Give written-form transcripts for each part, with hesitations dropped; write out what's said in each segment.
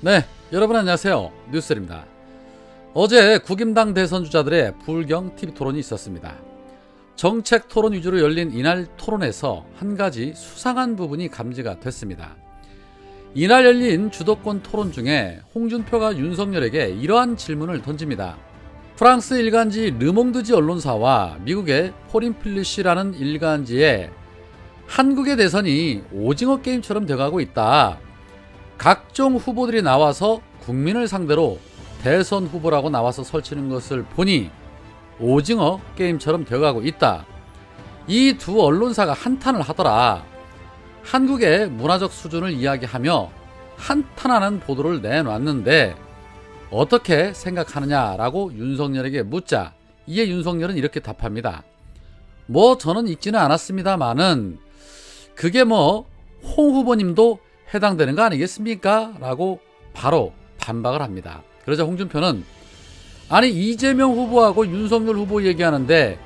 네, 여러분 안녕하세요. 뉴스입니다. 어제 국임당 대선 주자들의 불경 TV 토론이 있었습니다. 정책 토론 위주로 열린 이날 토론에서 한 가지 수상한 부분이 감지가 됐습니다. 이날 열린 주도권 토론 중에 홍준표가 윤석열에게 이러한 질문을 던집니다. 프랑스 일간지 르몽드지 언론사와 미국의 포린 필리시라는 일간지에 한국의 대선이 오징어 게임처럼 돼가고 있다. 각종 후보들이 나와서 국민을 상대로 대선 후보라고 나와서 설치는 것을 보니 오징어 게임처럼 되어가고 있다. 이 두 언론사가 한탄을 하더라. 한국의 문화적 수준을 이야기하며 한탄하는 보도를 내놨는데 어떻게 생각하느냐라고 윤석열에게 묻자 이에 윤석열은 이렇게 답합니다. 저는 읽지는 않았습니다마는 그게 홍 후보님도 해당되는 거 아니겠습니까? 라고 바로 반박을 합니다. 그러자 홍준표는 아니 이재명 후보하고 윤석열 후보 얘기하는데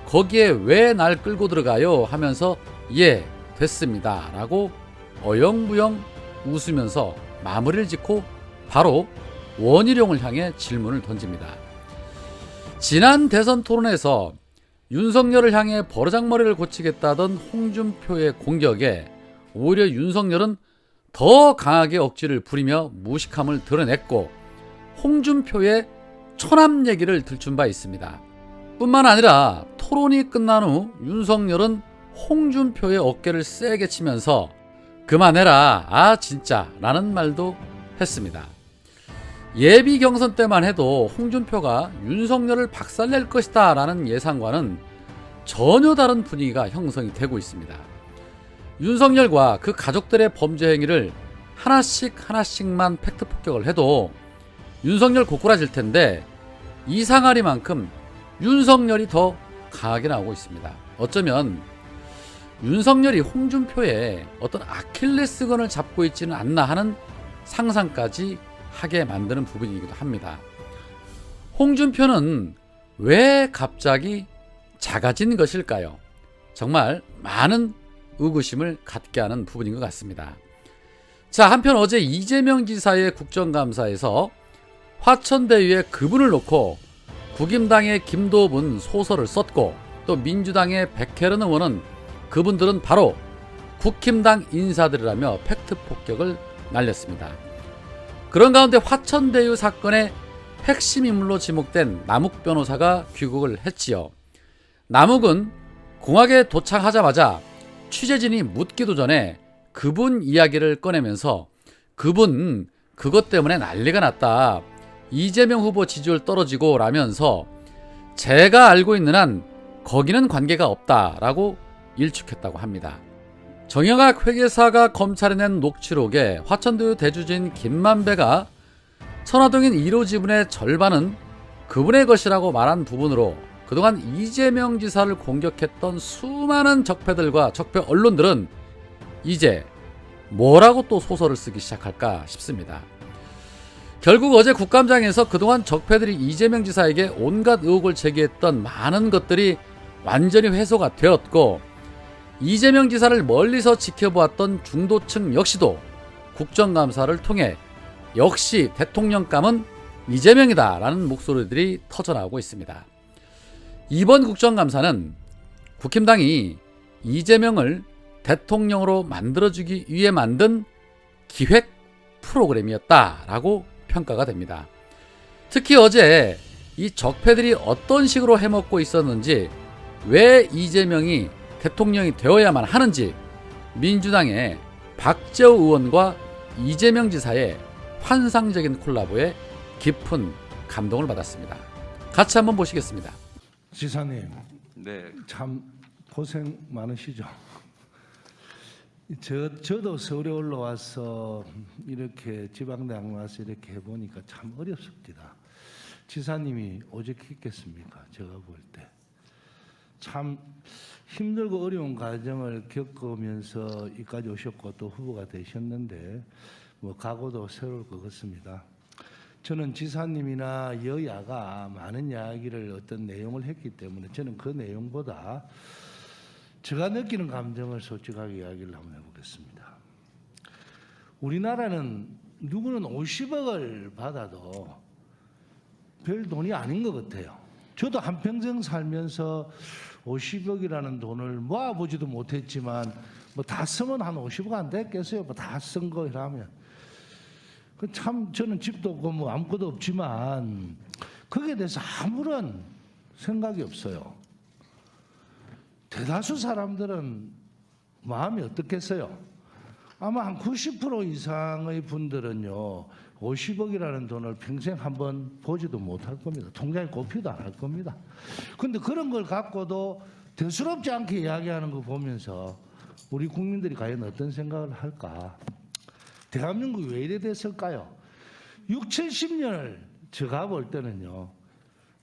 거기에 왜 날 끌고 들어가요? 하면서 예 됐습니다 라고 어영부영 웃으면서 마무리를 짓고 바로 원희룡을 향해 질문을 던집니다. 지난 대선 토론에서 윤석열을 향해 버르장머리를 고치겠다던 홍준표의 공격에 오히려 윤석열은 더 강하게 억지를 부리며 무식함을 드러냈고 홍준표의 초남 얘기를 들춘 바 있습니다. 뿐만 아니라 토론이 끝난 후 윤석열은 홍준표의 어깨를 세게 치면서 그만해라 진짜 라는 말도 했습니다. 예비 경선 때만 해도 홍준표가 윤석열을 박살낼 것이다 라는 예상과는 전혀 다른 분위기가 형성이 되고 있습니다. 윤석열과 그 가족들의 범죄 행위를 하나씩만 팩트 폭격을 해도 윤석열 고꾸라질 텐데 이상하리만큼 윤석열이 더 강하게 나오고 있습니다. 어쩌면 윤석열이 홍준표의 어떤 아킬레스건을 잡고 있지는 않나 하는 상상까지 하게 만드는 부분이기도 합니다. 홍준표는 왜 갑자기 작아진 것일까요? 정말 많은 의구심을 갖게 하는 부분인 것 같습니다. 자, 한편 어제 이재명 지사의 국정감사에서 화천대유에 그분을 놓고 국임당의 김도분 소설을 썼고 또 민주당의 백혜련 의원은 그분들은 바로 국힘당 인사들이라며 팩트 폭격을 날렸습니다. 그런 가운데 화천대유 사건의 핵심 인물로 지목된 남욱 변호사가 귀국을 했지요. 남욱은 공항에 도착하자마자 취재진이 묻기도 전에 그분 이야기를 꺼내면서 그분 그것 때문에 난리가 났다. 이재명 후보 지지율 떨어지고 라면서 제가 알고 있는 한 거기는 관계가 없다라고 일축했다고 합니다. 정영학 회계사가 검찰에 낸 녹취록에 화천대유 대주주인 김만배가 천화동인 1호 지분의 절반은 그분의 것이라고 말한 부분으로 그동안 이재명 지사를 공격했던 수많은 적폐들과 적폐 언론들은 이제 뭐라고 또 소설을 쓰기 시작할까 싶습니다. 결국 어제 국감장에서 그동안 적폐들이 이재명 지사에게 온갖 의혹을 제기했던 많은 것들이 완전히 회소가 되었고 이재명 지사를 멀리서 지켜보았던 중도층 역시도 국정감사를 통해 역시 대통령감은 이재명이다 라는 목소리들이 터져나오고 있습니다. 이번 국정감사는 국힘당이 이재명을 대통령으로 만들어주기 위해 만든 기획 프로그램이었다라고 평가가 됩니다. 특히 어제 이 적폐들이 어떤 식으로 해먹고 있었는지 왜 이재명이 대통령이 되어야만 하는지 민주당의 박재호 의원과 이재명 지사의 환상적인 콜라보에 깊은 감동을 받았습니다. 같이 한번 보시겠습니다. 지사님, 네. 참 고생 많으시죠. 저도 서울에 올라와서 이렇게 지방대학 와서 이렇게 해보니까 참 어렵습니다. 지사님이 오죽했겠습니까? 제가 볼 때. 참 힘들고 어려운 과정을 겪으면서 이까지 오셨고 또 후보가 되셨는데 각오도 새로울 것 같습니다. 저는 지사님이나 여야가 많은 이야기를 어떤 내용을 했기 때문에 저는 그 내용보다 제가 느끼는 감정을 솔직하게 이야기를 한번 해보겠습니다. 우리나라는 누구는 50억을 받아도 별 돈이 아닌 것 같아요. 저도 한평생 살면서 50억이라는 돈을 모아보지도 못했지만 뭐 다 쓰면 한 50억 안 됐겠어요. 뭐 다 쓴 거라면. 참 저는 집도 없고 뭐 아무것도 없지만 거기에 대해서 아무런 생각이 없어요. 대다수 사람들은 마음이 어떻겠어요? 아마 한 90% 이상의 분들은요, 50억이라는 돈을 평생 한번 보지도 못할 겁니다. 통장에 꼽히도 안 할 겁니다. 그런데 그런 걸 갖고도 대수롭지 않게 이야기하는 거 보면서 우리 국민들이 과연 어떤 생각을 할까? 대한민국이 왜 이래 됐을까요? 6, 70년을 제가 볼 때는요,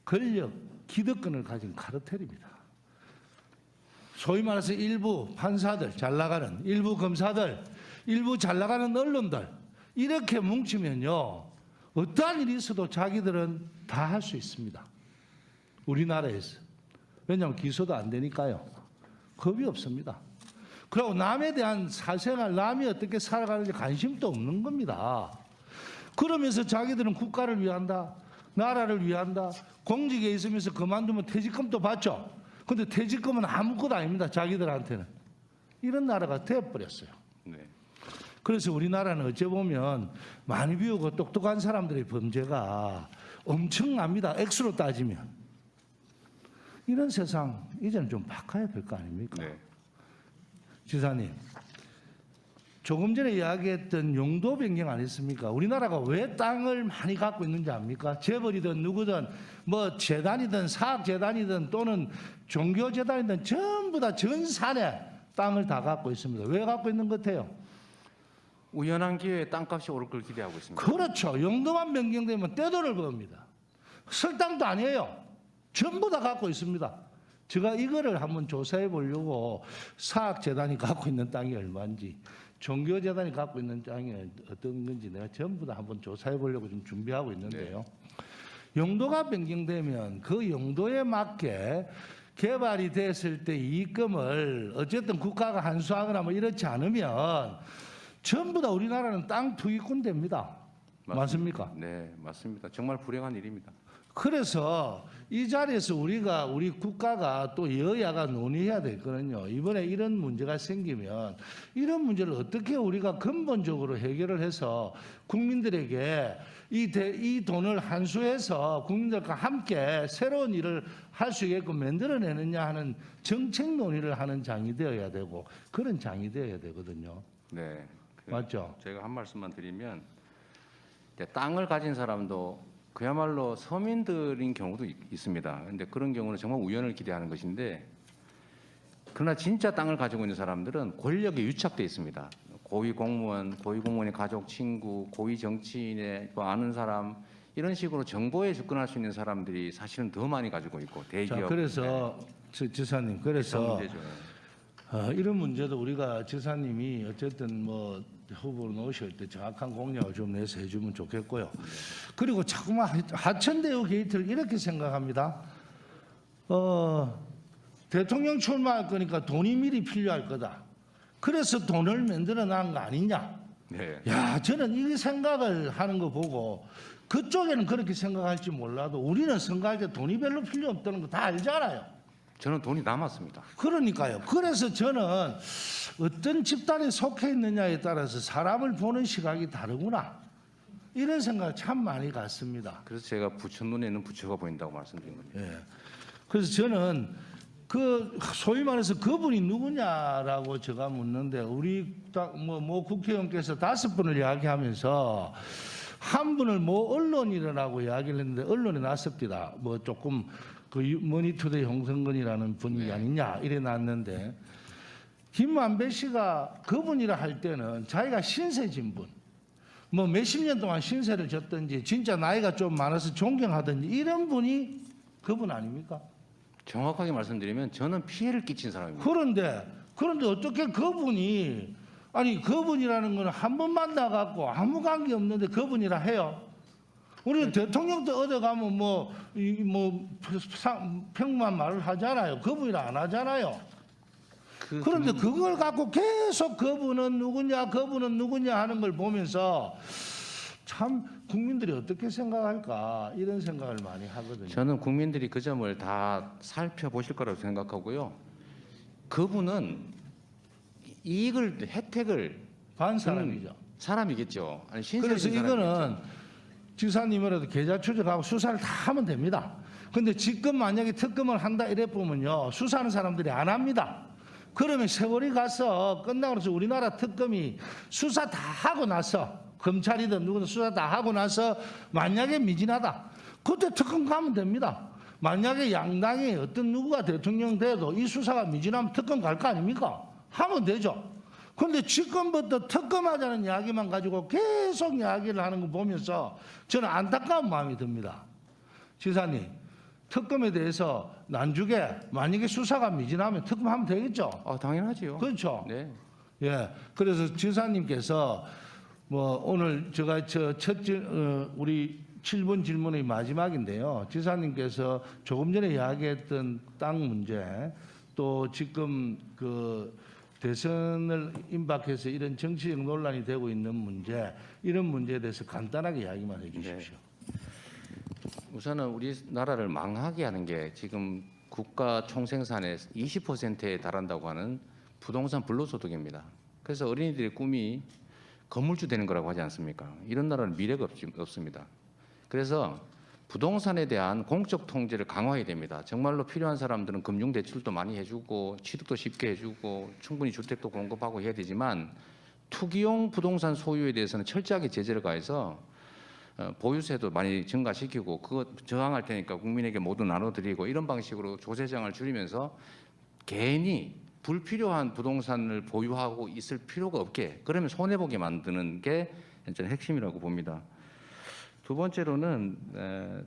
권력, 기득권을 가진 카르텔입니다. 소위 말해서 일부 판사들, 잘 나가는 일부 검사들, 일부 잘 나가는 언론들 이렇게 뭉치면요, 어떠한 일이 있어도 자기들은 다 할 수 있습니다. 우리나라에서. 왜냐하면 기소도 안 되니까요. 겁이 없습니다. 그리고 남에 대한 사생활, 남이 어떻게 살아가는지 관심도 없는 겁니다. 그러면서 자기들은 국가를 위한다, 나라를 위한다, 공직에 있으면서 그만두면 퇴직금도 받죠. 근데 퇴직금은 아무것도 아닙니다. 자기들한테는. 이런 나라가 되어버렸어요. 네. 그래서 우리나라는 어찌 보면 많이 비우고 똑똑한 사람들의 범죄가 엄청납니다. 액수로 따지면. 이런 세상 이제는 좀 바꿔야 될 거 아닙니까? 네. 지사님, 조금 전에 이야기했던 용도 변경 아니었습니까? 우리나라가 왜 땅을 많이 갖고 있는지 압니까? 재벌이든 누구든 뭐 재단이든 사학재단이든 또는 종교재단이든 전부 다 전 산에 땅을 다 갖고 있습니다. 왜 갖고 있는 것 같아요? 우연한 기회에 땅값이 오를 걸 기대하고 있습니다. 그렇죠. 용도만 변경되면 떼돈을 법니다. 설탕도 아니에요. 전부 다 갖고 있습니다. 제가 이거를 한번 조사해 보려고 사학재단이 갖고 있는 땅이 얼마인지, 종교재단이 갖고 있는 땅이 어떤 건지 내가 전부 다 한번 조사해 보려고 좀 준비하고 있는데요. 용도가 변경되면 그 용도에 맞게 개발이 됐을 때 이익금을 어쨌든 국가가 환수하거나 뭐 이렇지 않으면 전부 다 우리나라는 땅 투기꾼 됩니다. 맞습니까? 네, 맞습니다. 정말 불행한 일입니다. 그래서 이 자리에서 우리 국가가 또 여야가 논의해야 되거든요. 이번에 이런 문제가 생기면 이런 문제를 어떻게 우리가 근본적으로 해결을 해서 국민들에게 이 돈을 환수해서 국민들과 함께 새로운 일을 할 수 있게끔 만들어내느냐 하는 정책 논의를 하는 장이 되어야 되고 그런 장이 되어야 되거든요. 네. 맞죠? 제가 한 말씀만 드리면 이제 땅을 가진 사람도 그야말로 서민들인 경우도 있습니다. 그런데 그런 경우는 정말 우연을 기대하는 것인데, 그러나 진짜 땅을 가지고 있는 사람들은 권력에 유착돼 있습니다. 고위 공무원의 가족, 친구, 고위 정치인의 뭐 아는 사람, 이런 식으로 정보에 접근할 수 있는 사람들이 사실은 더 많이 가지고 있고, 대기업. 자, 그래서 지사님, 그래서 이런 문제도 우리가 지사님이 어쨌든 뭐 후보로 놓으실 때 정확한 공약을 좀 내서 해주면 좋겠고요. 그리고 자꾸만 하천대유 게이트를 이렇게 생각합니다. 대통령 출마할 거니까 돈이 미리 필요할 거다. 그래서 돈을 만들어 놨는 거 아니냐. 네. 야, 저는 이 생각을 하는 거 보고 그쪽에는 그렇게 생각할지 몰라도 우리는 선거할 때 돈이 별로 필요 없다는 거 다 알잖아요. 저는 돈이 남았습니다. 그러니까요. 그래서 저는 어떤 집단에 속해 있느냐에 따라서 사람을 보는 시각이 다르구나. 이런 생각을 참 많이 갖습니다. 그래서 제가 부처 눈에는 부처가 보인다고 말씀드린 겁니다. 예. 그래서 저는 그 소위 말해서 그분이 누구냐라고 제가 묻는데 우리 뭐 국회의원께서 5분을 이야기하면서 한 분을 뭐 언론이라고 이야기를 했는데 언론에 났습니다. 뭐 조금 그 머니투데이 홍성근이라는 분이 아니냐 이래 났는데 김만배 씨가 그분이라 할 때는 자기가 신세 진분 뭐 몇십 년 동안 신세를 졌든지 진짜 나이가 좀 많아서 존경하든지 이런 분이 그분 아닙니까? 정확하게 말씀드리면 저는 피해를 끼친 사람입니다. 그런데 어떻게 그분이 아니 그분이라는 건 한 번 만나갖고 아무 관계 없는데 그분이라 해요. 우리 대통령도 어디 가면 평범한 말을 하잖아요. 그분이라 안 하잖아요. 그런데 그걸 갖고 계속 그분은 누구냐 하는 걸 보면서 참 국민들이 어떻게 생각할까 이런 생각을 많이 하거든요. 저는 국민들이 그 점을 다 살펴보실 거라고 생각하고요. 그분은 혜택을 반 사람이죠. 사람이겠죠. 아니, 그래서 신세진 이거는 사람이겠죠. 지사님이라도 계좌 추적하고 수사를 다 하면 됩니다. 근데 지금 만약에 특검을 한다 이래 보면요, 수사하는 사람들이 안 합니다. 그러면 세월이 가서 끝나고 나서 우리나라 특검이 수사 다 하고 나서, 검찰이든 누구든 수사 다 하고 나서 만약에 미진하다, 그때 특검 가면 됩니다. 만약에 양당이 어떤 누구가 대통령 돼도 이 수사가 미진하면 특검 갈 거 아닙니까? 하면 되죠. 그런데 지금부터 특검하자는 이야기만 가지고 계속 이야기를 하는 거 보면서 저는 안타까운 마음이 듭니다. 지사님, 특검에 대해서 난중에 만약에 수사가 미진하면 특검하면 되겠죠? 당연하지요. 그렇죠? 네. 예. 그래서 지사님께서 뭐 오늘 제가 우리 7번 질문의 마지막인데요. 지사님께서 조금 전에 이야기했던 땅 문제, 또 지금 그 대선을 임박해서 이런 정치적 논란이 되고 있는 문제, 이런 문제에 대해서 간단하게 이야기만 해주십시오. 우선은 우리나라를 망하게 하는 게 지금 국가 총생산의 20%에 달한다고 하는 부동산 불로소득입니다. 그래서 어린이들의 꿈이 건물주 되는 거라고 하지 않습니까? 이런 나라는 미래가 없습니다. 그래서 부동산에 대한 공적 통제를 강화해야 됩니다. 정말로 필요한 사람들은 금융 대출도 많이 해주고 취득도 쉽게 해주고 충분히 주택도 공급하고 해야 되지만 투기용 부동산 소유에 대해서는 철저하게 제재를 가해서 보유세도 많이 증가시키고 그거 저항할 테니까 국민에게 모두 나눠드리고 이런 방식으로 조세장을 줄이면서 괜히 불필요한 부동산을 보유하고 있을 필요가 없게, 그러면 손해보게 만드는 게 저는 핵심이라고 봅니다. 두 번째로는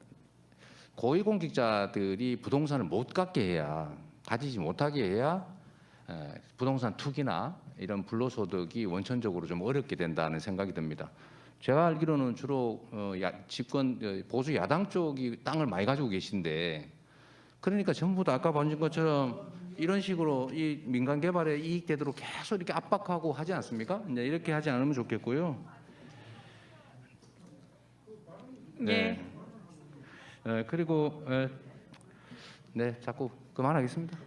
고위공직자들이 부동산을 못 갖게 해야, 가지지 못하게 해야 부동산 투기나 이런 불로소득이 원천적으로 좀 어렵게 된다는 생각이 듭니다. 제가 알기로는 주로 집권 보수 야당 쪽이 땅을 많이 가지고 계신데, 그러니까 전부 다 아까 보신 것처럼 이런 식으로 이 민간 개발에 이익되도록 계속 이렇게 압박하고 하지 않습니까? 이제 이렇게 하지 않으면 좋겠고요. 네. 그리고 네, 자꾸 그만하겠습니다.